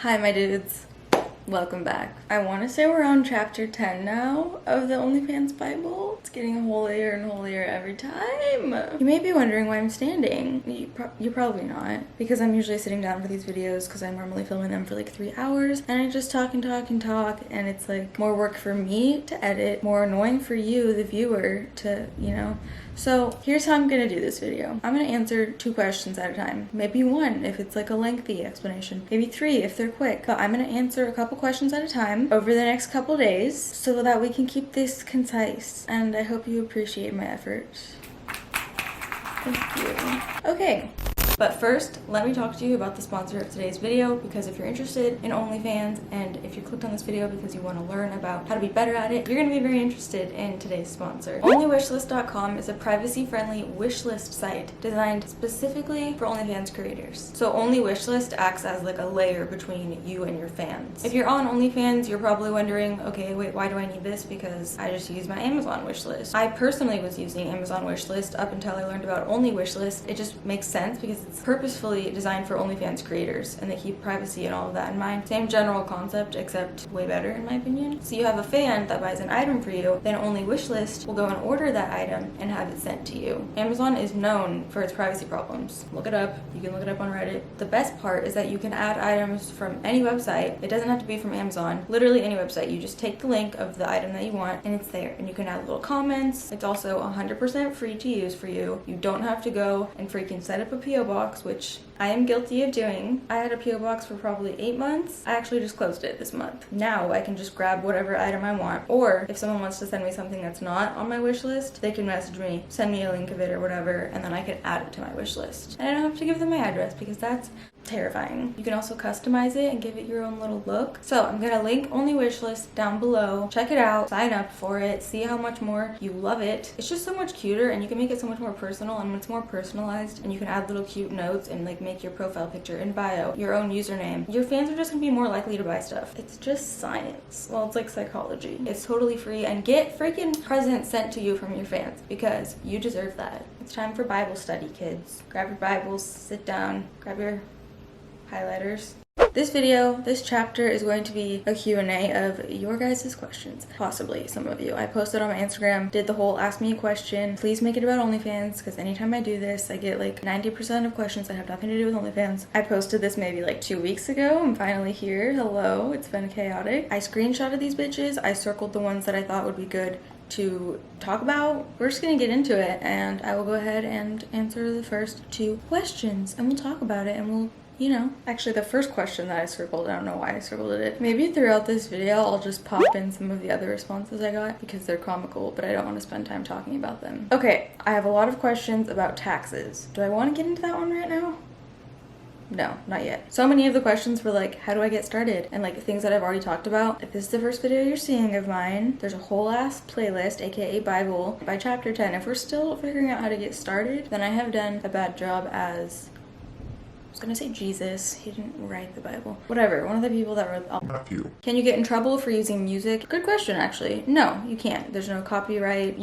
Hi, my dudes. Welcome back. I want to say we're on chapter 10 now of the OnlyFans Bible. It's getting holier and holier every time. You may be wondering why I'm standing. You're probably not, because I'm usually sitting down for these videos because I'm normally filming them for like 3 hours and I just talk and talk and talk, and it's like more work for me to edit, more annoying for you, the viewer, to, So here's how I'm gonna do this video. I'm gonna answer 2 questions at a time. Maybe 1 if it's like a lengthy explanation. Maybe 3 if they're quick. But I'm gonna answer a couple questions at a time over the next couple days so that we can keep this concise. And I hope you appreciate my efforts. Thank you. Okay. But first, let me talk to you about the sponsor of today's video, because if you're interested in OnlyFans and if you clicked on this video because you want to learn about how to be better at it, you're going to be very interested in today's sponsor. OnlyWishlist.com is a privacy-friendly wish list site designed specifically for OnlyFans creators. So OnlyWishlist acts as like a layer between you and your fans. If you're on OnlyFans, you're probably wondering, okay, wait, why do I need this? Because I just use my Amazon wishlist. I personally was using Amazon wishlist up until I learned about OnlyWishlist. It just makes sense because it's purposefully designed for OnlyFans creators, and they keep privacy and all of that in mind. Same general concept, except way better in my opinion. So you have a fan that buys an item for you, then OnlyWishlist will go and order that item and have it sent to you. Amazon is known for its privacy problems. Look it up. You can look it up on Reddit. The best part is that you can add items from any website. It doesn't have to be from Amazon. Literally any website. You just take the link of the item that you want and it's there. And you can add little comments. It's also 100% free to use for you. You don't have to go and freaking set up a PO box, which I am guilty of doing. I had a PO box for probably 8 months. I actually just closed it this month. Now I can just grab whatever item I want. Or if someone wants to send me something that's not on my wish list, they can message me, send me a link of it or whatever, and then I can add it to my wish list. And I don't have to give them my address because that's terrifying. You can also customize it and give it your own little look. So I'm gonna link OnlyWishlist down below. Check it out, sign up for it, see how much more you love it. It's just so much cuter, and you can make it so much more personal, and it's more personalized, and you can add little cute notes and like make your profile picture and bio your own username. Your fans are just gonna be more likely to buy stuff. It's just science. Well, it's like psychology. It's totally free, and get freaking presents sent to you from your fans because you deserve that. It's time for Bible study, kids. Grab your Bibles, sit down, grab your highlighters. This chapter is going to be a Q&A of your guys' questions. Possibly some of you. I posted on my Instagram, did the whole ask me a question. Please make it about OnlyFans, because anytime I do this, I get like 90% of questions that have nothing to do with OnlyFans. I posted this maybe like 2 weeks ago. I'm finally here. Hello. It's been chaotic. I screenshotted these bitches. I circled the ones that I thought would be good to talk about. We're just gonna get into it, and I will go ahead and answer the first 2 questions, and we'll talk about it, and we'll actually the first question that I circled, I don't know why I circled it. Maybe throughout this video, I'll just pop in some of the other responses I got because they're comical, but I don't want to spend time talking about them. Okay, I have a lot of questions about taxes. Do I want to get into that one right now? No, not yet. So many of the questions were like, how do I get started? And like things that I've already talked about. If this is the first video you're seeing of mine, there's a whole ass playlist, aka Bible, by chapter 10. If we're still figuring out how to get started, then I have done a bad job as, I was gonna say Jesus. He didn't write the Bible. Whatever, one of the people that wrote Matthew. Can you get in trouble for using music? Good question, actually. No, you can't. There's no copyright.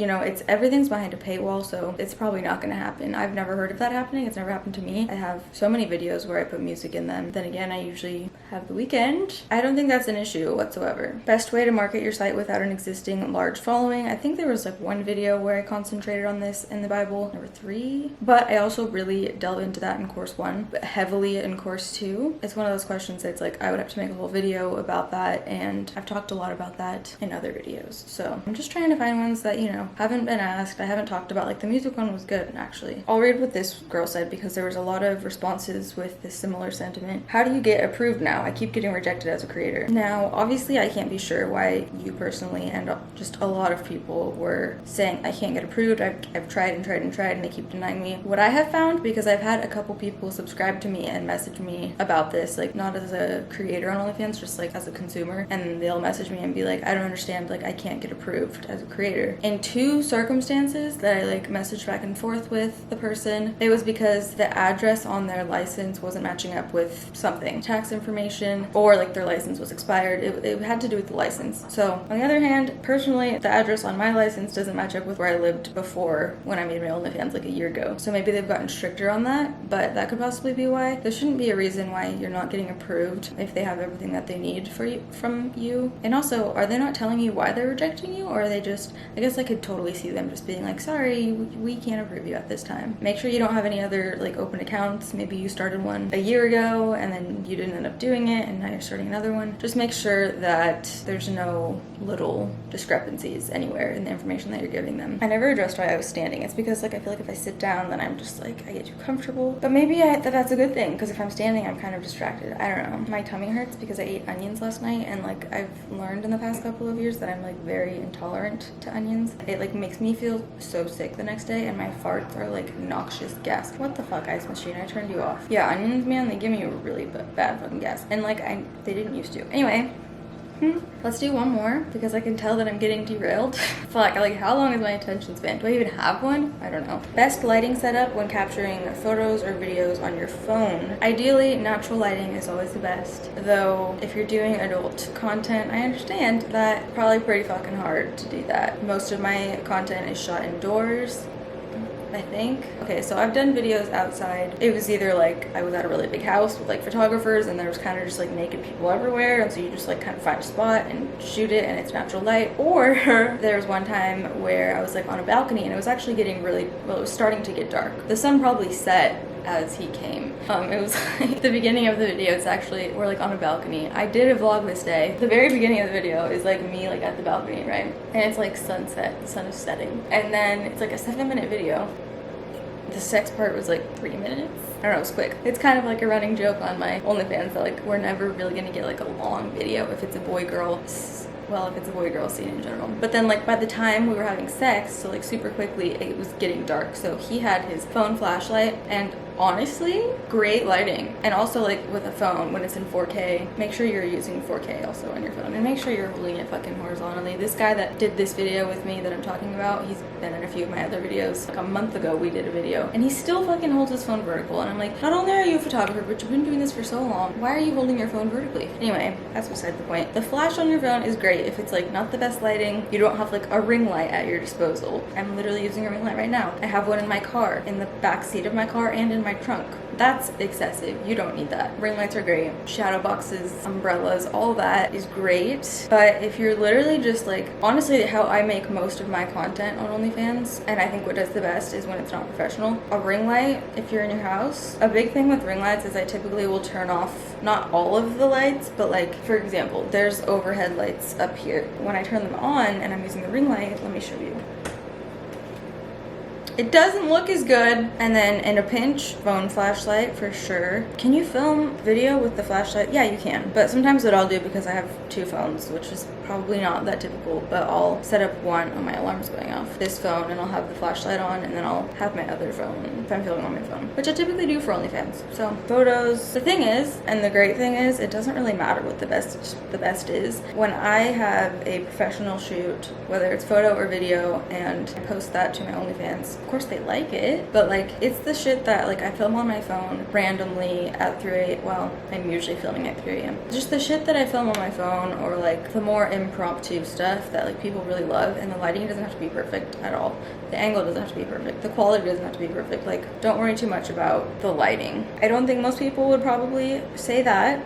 Everything's behind a paywall, so it's probably not gonna happen. I've never heard of that happening. It's never happened to me. I have so many videos where I put music in them. Then again, I usually have the weekend. I don't think that's an issue whatsoever. Best way to market your site without an existing large following. I think there was like 1 video where I concentrated on this in the Bible. There were 3. But I also really delve into that in course 1. But heavily in course 2. It's one of those questions that's like I would have to make a whole video about that, and I've talked a lot about that in other videos. So I'm just trying to find ones that haven't been asked. I haven't talked about. Like the music one was good, actually. I'll read what this girl said because there was a lot of responses with this similar sentiment. How do you get approved now? I keep getting rejected as a creator. Now obviously I can't be sure why you personally and just a lot of people were saying I can't get approved. I've tried and tried and tried and they keep denying me. What I have found, because I've had a couple people subscribe to me and message me about this, like not as a creator on OnlyFans, just like as a consumer, and they'll message me and be like, I don't understand, like I can't get approved as a creator. In 2 circumstances that I like messaged back and forth with the person, it was because the address on their license wasn't matching up with something, tax information, or like their license was expired. It had to do with the license. So on the other hand, personally, the address on my license doesn't match up with where I lived before when I made my OnlyFans like a year ago. So maybe they've gotten stricter on that, but that could possibly be why why. There shouldn't be a reason why you're not getting approved if they have everything that they need from you. And also, are they not telling you why they're rejecting you, or are they just, I guess I could totally see them just being like, sorry, we can't approve you at this time. Make sure you don't have any other like open accounts. Maybe you started one a year ago and then you didn't end up doing it and now you're starting another one. Just make sure that there's no little discrepancies anywhere in the information that you're giving them. I never addressed why I was standing. It's because like I feel like if I sit down then I'm just like I get too comfortable. But maybe that's a good thing, because if I'm standing I'm kind of distracted. I don't know. My tummy hurts because I ate onions last night, and like I've learned in the past couple of years that I'm like very intolerant to onions. It like makes me feel so sick the next day, and my farts are like noxious gas. What the fuck, ice machine? I turned you off. Yeah, onions, man, they give me a really bad fucking gas. And like they didn't used to. Anyway. Let's do one more because I can tell that I'm getting derailed. Fuck, like how long is my attention span? Do I even have one? I don't know. Best lighting setup when capturing photos or videos on your phone. Ideally, natural lighting is always the best. Though, if you're doing adult content, I understand that probably pretty fucking hard to do that. Most of my content is shot indoors, I think. Okay, so I've done videos outside. It was either like I was at a really big house with like photographers and there was kind of just like naked people everywhere, and so you just like kind of find a spot and shoot it and it's natural light. Or there was one time where I was like on a balcony and it was actually getting really, well, it was starting to get dark. The sun probably set as he came. It was like the beginning of the video. It's actually, we're like on a balcony. I did a vlog this day. The very beginning of the video is like me like at the balcony, right? And it's like sunset, the sun is setting. And then it's like a 7-minute video. The sex part was like 3 minutes. I don't know, it was quick. It's kind of like a running joke on my OnlyFans that like we're never really gonna get like a long video if it's a boy-girl, well, if it's a boy-girl scene in general. But then like by the time we were having sex, so like super quickly, it was getting dark. So he had his phone flashlight, and honestly, great lighting. And also like with a phone, when it's in 4K, make sure you're using 4K also on your phone, and make sure you're holding it fucking horizontally. This guy that did this video with me that I'm talking about, he's been in a few of my other videos. Like a month ago we did a video and he still fucking holds his phone vertical, and I'm like, not only are you a photographer, but you've been doing this for so long, why are you holding your phone vertically? Anyway, that's beside the point. The flash on your phone is great if it's like not the best lighting, you don't have like a ring light at your disposal. I'm literally using a ring light right now. I have one in my car, in the back seat of my car, and in my trunk. That's excessive. You don't need that. Ring lights are great. Shadow boxes, umbrellas, all that is great. But if you're literally just like, honestly, how I make most of my content on OnlyFans, and I think what does the best is when it's not professional. A ring light, if you're in your house. A big thing with ring lights is I typically will turn off not all of the lights, but like, for example, there's overhead lights up here. When I turn them on and I'm using the ring light, let me show you. It doesn't look as good. And then in a pinch, phone flashlight for sure. Can you film video with the flashlight? Yeah, you can. But sometimes what I'll do, because I have 2 phones, which is probably not that typical, but I'll set up one, oh, my alarm's going off, this phone, and I'll have the flashlight on, and then I'll have my other phone if I'm filming on my phone, which I typically do for OnlyFans. So photos, the thing is, and the great thing is, it doesn't really matter what the best is. When I have a professional shoot, whether it's photo or video, and I post that to my OnlyFans, of course they like it, but like it's the shit that like I film on my phone randomly at 3 a.m. Well, I'm usually filming at 3 a.m. Just the shit that I film on my phone, or like the more impromptu stuff that like people really love, and the lighting doesn't have to be perfect at all. The angle doesn't have to be perfect. The quality doesn't have to be perfect. Like, don't worry too much about the lighting. I don't think most people would probably say that,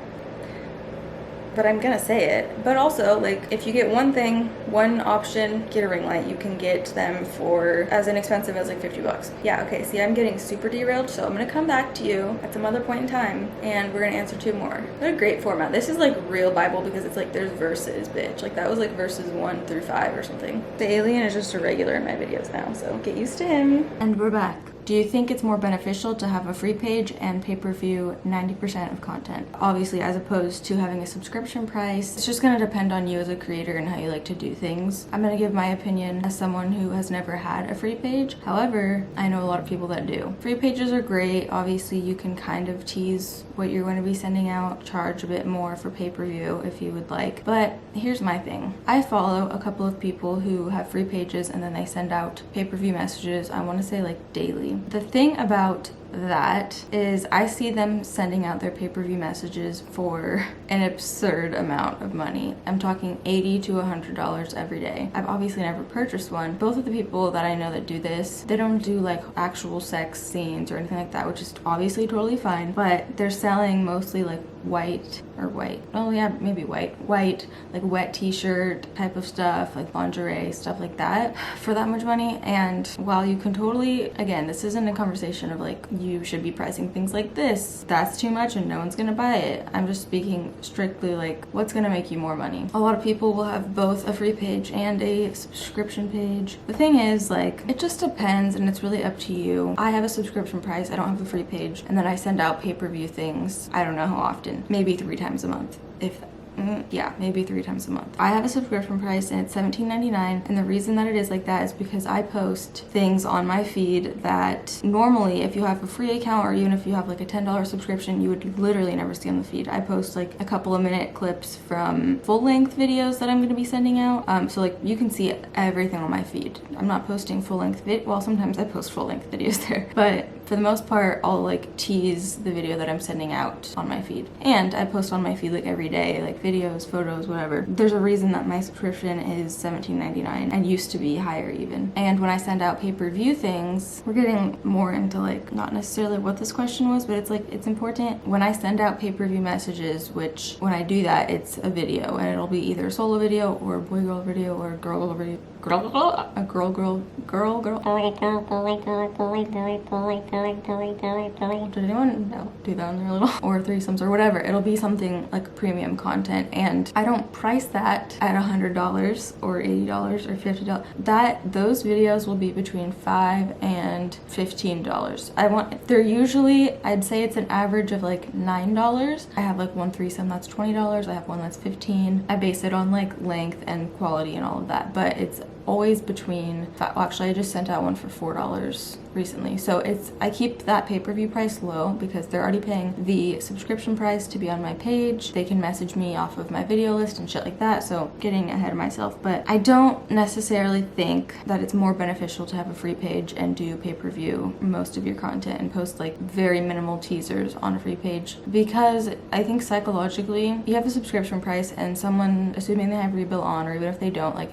but I'm gonna say it. But also, like, if you get one thing, one option, get a ring light. You can get them for as inexpensive as like $50. Yeah, okay, see, I'm getting super derailed, so I'm gonna come back to you at some other point in time, and we're gonna answer 2 more. What a great format. This is like real Bible, because it's like there's verses, bitch. Like, that was like verses 1 through 5 or something. The alien is just a regular in my videos now, so get used to him. And we're back. Do you think it's more beneficial to have a free page and pay-per-view 90% of content? Obviously, as opposed to having a subscription price. It's just gonna depend on you as a creator and how you like to do things. I'm gonna give my opinion as someone who has never had a free page. However, I know a lot of people that do. Free pages are great. Obviously, you can kind of tease what you're going to be sending out, charge a bit more for pay-per-view if you would like. But here's my thing. I follow a couple of people who have free pages and then they send out pay-per-view messages, I want to say like daily. The thing about that is I see them sending out their pay-per-view messages for an absurd amount of money. I'm talking $80 to $100 every day. I've obviously never purchased one. Both of the people that I know that do this, they don't do like actual sex scenes or anything like that, which is obviously totally fine, but they're selling mostly like white, like wet t-shirt type of stuff, like lingerie, stuff like that, for that much money. And while you can totally, again, this isn't a conversation of like you should be pricing things like this, that's too much and no one's gonna buy it. I'm just speaking strictly like what's gonna make you more money. A lot of people will have both a free page and a subscription page. The thing is, like, it just depends and it's really up to you. I have a subscription price, I don't have a free page, and then I send out pay-per-view things, I don't know how often, maybe 3 times a month, if yeah, maybe 3 times a month. I have a subscription price and it's $17.99, and the reason that it is like that is because I post things on my feed that normally if you have a free account or even if you have like a $10 subscription, you would literally never see on the feed. I post like a couple of minute clips from full-length videos that I'm going to be sending out, so like you can see everything on my feed. I'm not posting full-length well, sometimes I post full-length videos there, but for the most part, I'll like tease the video that I'm sending out on my feed. And I post on my feed like every day, like videos, photos, whatever. There's a reason that my subscription is $17.99 and used to be higher even. And when I send out pay-per-view things, we're getting more into like not necessarily what this question was, but it's like it's important. When I send out pay-per-view messages, which when I do that, it's a video and it'll be either a solo video or a boy-girl video or a girl-girl video. A girl. Did anyone do that when they were little? Or threesomes or whatever. It'll be something like premium content, and I don't price that at $100 or $80 or $50. Those videos will be between $5 and $15. They're usually, I'd say it's an average of like $9. I have like one threesome that's $20. I have one that's $15. I base it on like length and quality and all of that, but it's always between, well, actually I just sent out one for $4 recently. So I keep that pay-per-view price low because they're already paying the subscription price to be on my page. They can message me off of my video list and shit like that, so getting ahead of myself. But I don't necessarily think that it's more beneficial to have a free page and do pay-per-view most of your content and post like very minimal teasers on a free page, because I think psychologically you have a subscription price and someone, assuming they have rebill on, or even if they don't, like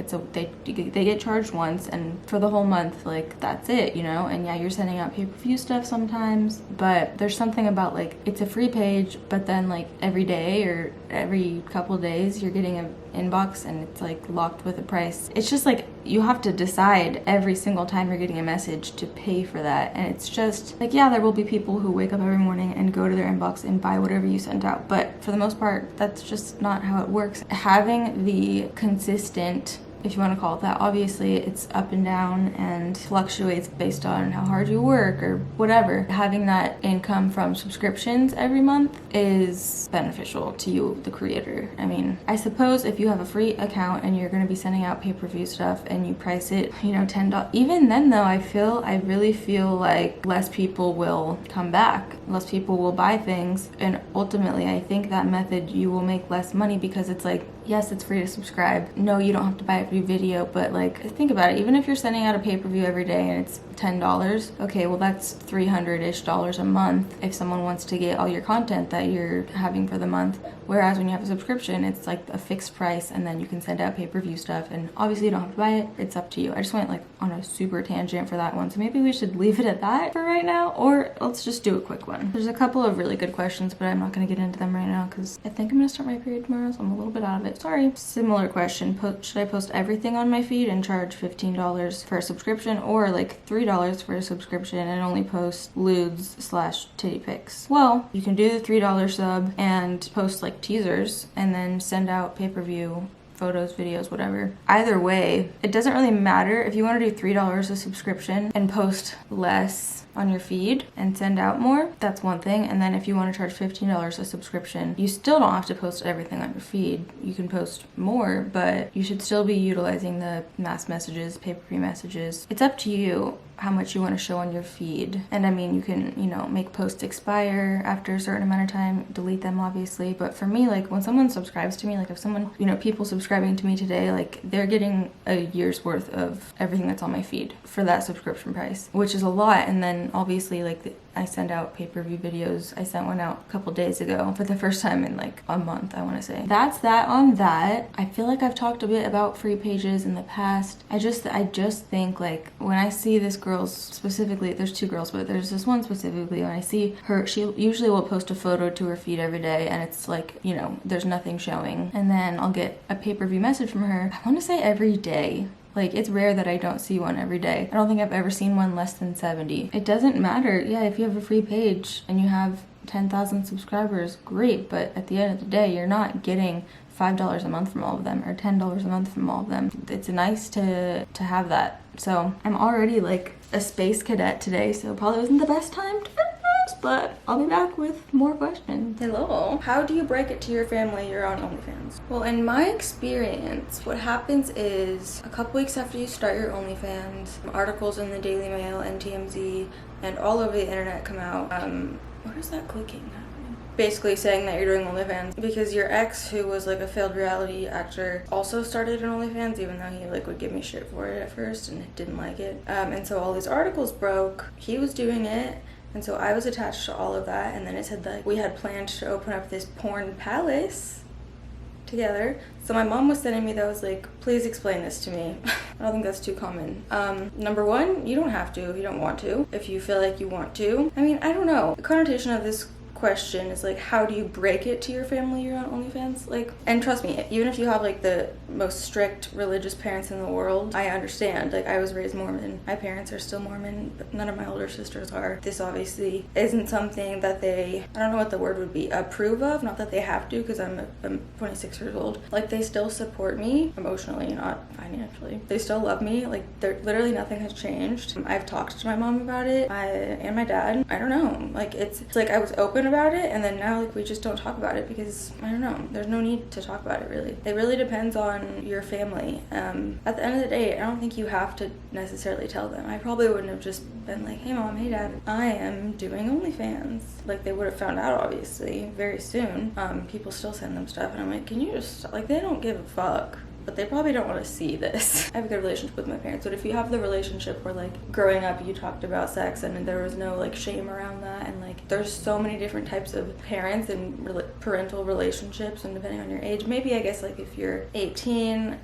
they get charged once and for the whole month, like that's it, you know. And yeah, you're sending out pay-per-view stuff sometimes, but there's something about like it's a free page, but then like every day or every couple days you're getting an inbox and it's like locked with a price. It's just like you have to decide every single time you're getting a message to pay for that, and it's just like, yeah, there will be people who wake up every morning and go to their inbox and buy whatever you sent out, but for the most part that's just not how it works. Having the consistent, if you want to call it that, obviously it's up and down and fluctuates based on how hard you work or whatever. Having that income from subscriptions every month is beneficial to you, the creator. I mean, I suppose if you have a free account and you're going to be sending out pay-per-view stuff and you price it, you know, $10, even then though, I really feel like less people will come back. Less people will buy things, and ultimately I think that method you will make less money because it's like, yes, it's free to subscribe. No, you don't have to buy every video, but like, think about it. Even if you're sending out a pay-per-view every day and it's $10, okay, well that's $300-ish a month if someone wants to get all your content that you're having for the month. Whereas when you have a subscription, it's like a fixed price and then you can send out pay-per-view stuff, and obviously you don't have to buy it. It's up to you. I just went like on a super tangent for that one, so maybe we should leave it at that for right now, or let's just do a quick one. There's a couple of really good questions, but I'm not going to get into them right now because I think I'm going to start my period tomorrow, so I'm a little bit out of it. Sorry. Similar question. Should I post everything on my feed and charge $15 for a subscription, or like $3 for a subscription and only post lewds/titty pics? Well, you can do the $3 sub and post like teasers and then send out pay-per-view photos, videos, whatever. Either way, it doesn't really matter. If you want to do $3 a subscription and post less on your feed and send out more, that's one thing. And then if you want to charge $15 a subscription, you still don't have to post everything on your feed. You can post more, but you should still be utilizing the mass messages, pay-per-view messages. It's up to you how much you want to show on your feed. And I mean, you can, you know, make posts expire after a certain amount of time, delete them obviously. But for me, like when someone subscribes to me, like if someone, you know, people subscribing to me today, like they're getting a year's worth of everything that's on my feed for that subscription price, which is a lot. And then obviously like I send out pay-per-view videos. I sent one out a couple days ago for the first time in like a month, I want to say. That's that on that. I feel like I've talked a bit about free pages in the past. I just think like when I see this girl's specifically, there's two girls, but there's this one specifically, when I see her, she usually will post a photo to her feed every day, and it's like, you know, there's nothing showing. And then I'll get a pay-per-view message from her, I want to say every day. Like, it's rare that I don't see one every day. I don't think I've ever seen one less than 70. It doesn't matter. Yeah, if you have a free page and you have 10,000 subscribers, great. But at the end of the day, you're not getting $5 a month from all of them or $10 a month from all of them. It's nice to have that. So I'm already like a space cadet today, so probably wasn't the best time to but I'll be back with more questions. Hello. How do you break it to your family you're on OnlyFans? Well, in my experience, what happens is a couple weeks after you start your OnlyFans, articles in the Daily Mail and TMZ and all over the internet come out. What is that clicking happening? Basically saying that you're doing OnlyFans because your ex, who was like a failed reality actor, also started an OnlyFans, even though he like would give me shit for it at first and didn't like it. And so all these articles broke. He was doing it. And so I was attached to all of that, and then it said that we had planned to open up this porn palace together. So my mom was sending me those like, please explain this to me. I don't think that's too common. Number one, you don't have to if you don't want to. If you feel like you want to. I mean, I don't know. The connotation of this question is like, how do you break it to your family you're on OnlyFans? Like, and trust me, even if you have like the most strict religious parents in the world, I understand. Like, I was raised Mormon. My parents are still Mormon, but none of my older sisters are. This obviously isn't something that they, I don't know what the word would be, approve of. Not that they have to, because I'm 26 years old. Like, they still support me emotionally, not financially. They still love me. Like, literally nothing has changed. I've talked to my mom about it, and my dad. I don't know. Like, it's like I was open about it, and then now like we just don't talk about it because I don't know, there's no need to talk about it. Really, it really depends on your family. At the end of the day, I don't think you have to necessarily tell them. I probably wouldn't have just been like, hey mom, hey dad, I am doing OnlyFans. Like, they would have found out obviously very soon. People still send them stuff and I'm like, can you just, like, they don't give a fuck. But they probably don't want to see this. I have a good relationship with my parents, but if you have the relationship where like growing up you talked about sex and there was no like shame around that, and like there's so many different types of parents and parental relationships, and depending on your age, maybe I guess like if you're 18,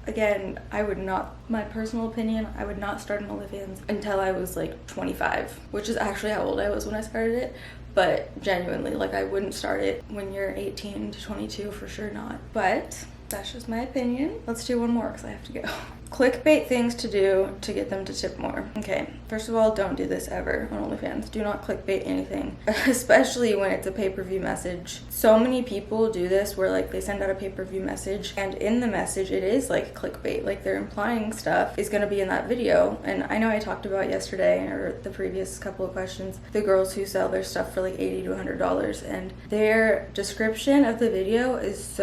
again, I would not, my personal opinion, I would not start an OnlyFans until I was like 25, which is actually how old I was when I started it. But genuinely, like, I wouldn't start it when you're 18 to 22, for sure not. But that's just my opinion. Let's do one more because I have to go. Clickbait things to do to get them to tip more. Okay, first of all, don't do this ever on OnlyFans. Do not clickbait anything, especially when it's a pay-per-view message. So many people do this where like they send out a pay-per-view message, and in the message it is like clickbait. Like, they're implying stuff is going to be in that video. And I know I talked about yesterday, or the previous couple of questions, the girls who sell their stuff for like $80 to $100, and their description of the video is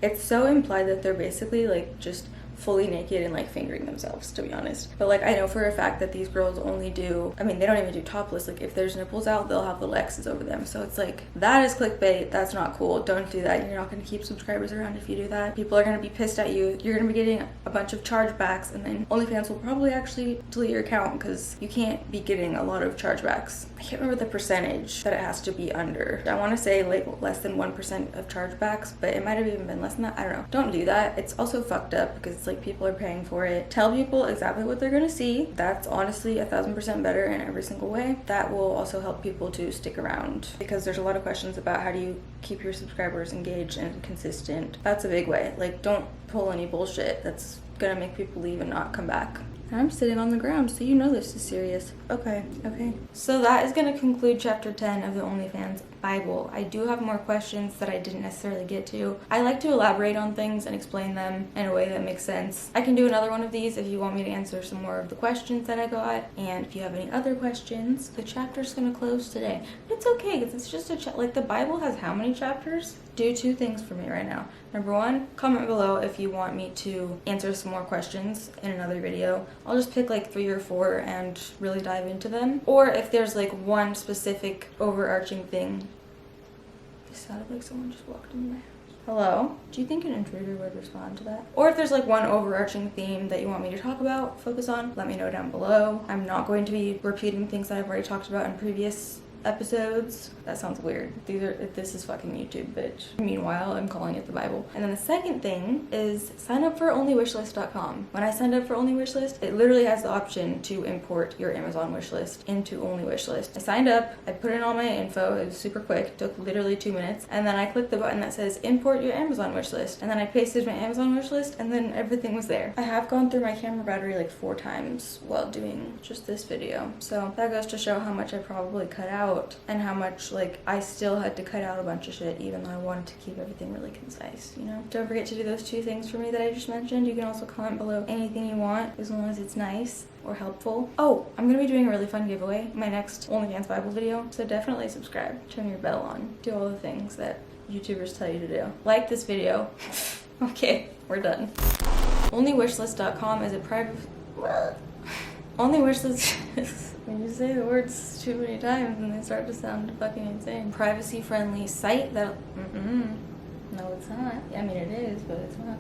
it's so implied that they're basically like just fully naked and like fingering themselves, to be honest. But like, I know for a fact that these girls only do, I mean, they don't even do topless. Like, if there's nipples out, they'll have the X's over them. So it's like, that is clickbait. That's not cool. Don't do that. You're not going to keep subscribers around if you do that. People are going to be pissed at you. You're going to be getting a bunch of chargebacks, and then OnlyFans will probably actually delete your account because you can't be getting a lot of chargebacks. I can't remember the percentage that it has to be under. I want to say like less than 1% of chargebacks, but it might have even been less than that. I don't know. Don't do that. It's also fucked up because it's like people are paying for it. Tell people exactly what they're gonna see. That's honestly 1000% better in every single way. That will also help people to stick around, because there's a lot of questions about how do you keep your subscribers engaged and consistent. That's a big way. Like, don't pull any bullshit that's gonna make people leave and not come back. I'm sitting on the ground, so you know this is serious. Okay. So that is going to conclude chapter 10 of the OnlyFans Bible. I do have more questions that I didn't necessarily get to. I like to elaborate on things and explain them in a way that makes sense. I can do another one of these if you want me to answer some more of the questions that I got. And if you have any other questions, the chapter's going to close today. But it's okay, because it's just like, the Bible has how many chapters? Do two things for me right now. Number one, comment below if you want me to answer some more questions in another video. I'll just pick like 3 or 4 and really dive into them. Or if there's like one specific overarching thing. It sounded like someone just walked in my house. Hello? Do you think an intruder would respond to that? Or if there's like one overarching theme that you want me to talk about, focus on, let me know down below. I'm not going to be repeating things that I've already talked about in previous episodes. That sounds weird. This is fucking YouTube, bitch. Meanwhile, I'm calling it the Bible. And then the second thing is sign up for OnlyWishlist.com. When I signed up for OnlyWishlist, it literally has the option to import your Amazon wishlist into OnlyWishlist. I signed up, I put in all my info, it was super quick, it took literally 2 minutes, and then I clicked the button that says import your Amazon wishlist, and then I pasted my Amazon wishlist, and then everything was there. I have gone through my camera battery like 4 times while doing just this video, so that goes to show how much I probably cut out and how much like I still had to cut out a bunch of shit even though I wanted to keep everything really concise, you know? Don't forget to do those 2 things for me that I just mentioned. You can also comment below anything you want as long as it's nice or helpful. Oh, I'm gonna be doing a really fun giveaway in my next OnlyFans Bible video, so definitely subscribe, turn your bell on, do all the things that YouTubers tell you to do. Like this video. Okay, we're done. OnlyWishlist.com is a private... OnlyWishlist is... When you say the words too many times and they start to sound fucking insane. Privacy-friendly site that... No, it's not. I mean, it is, but it's not.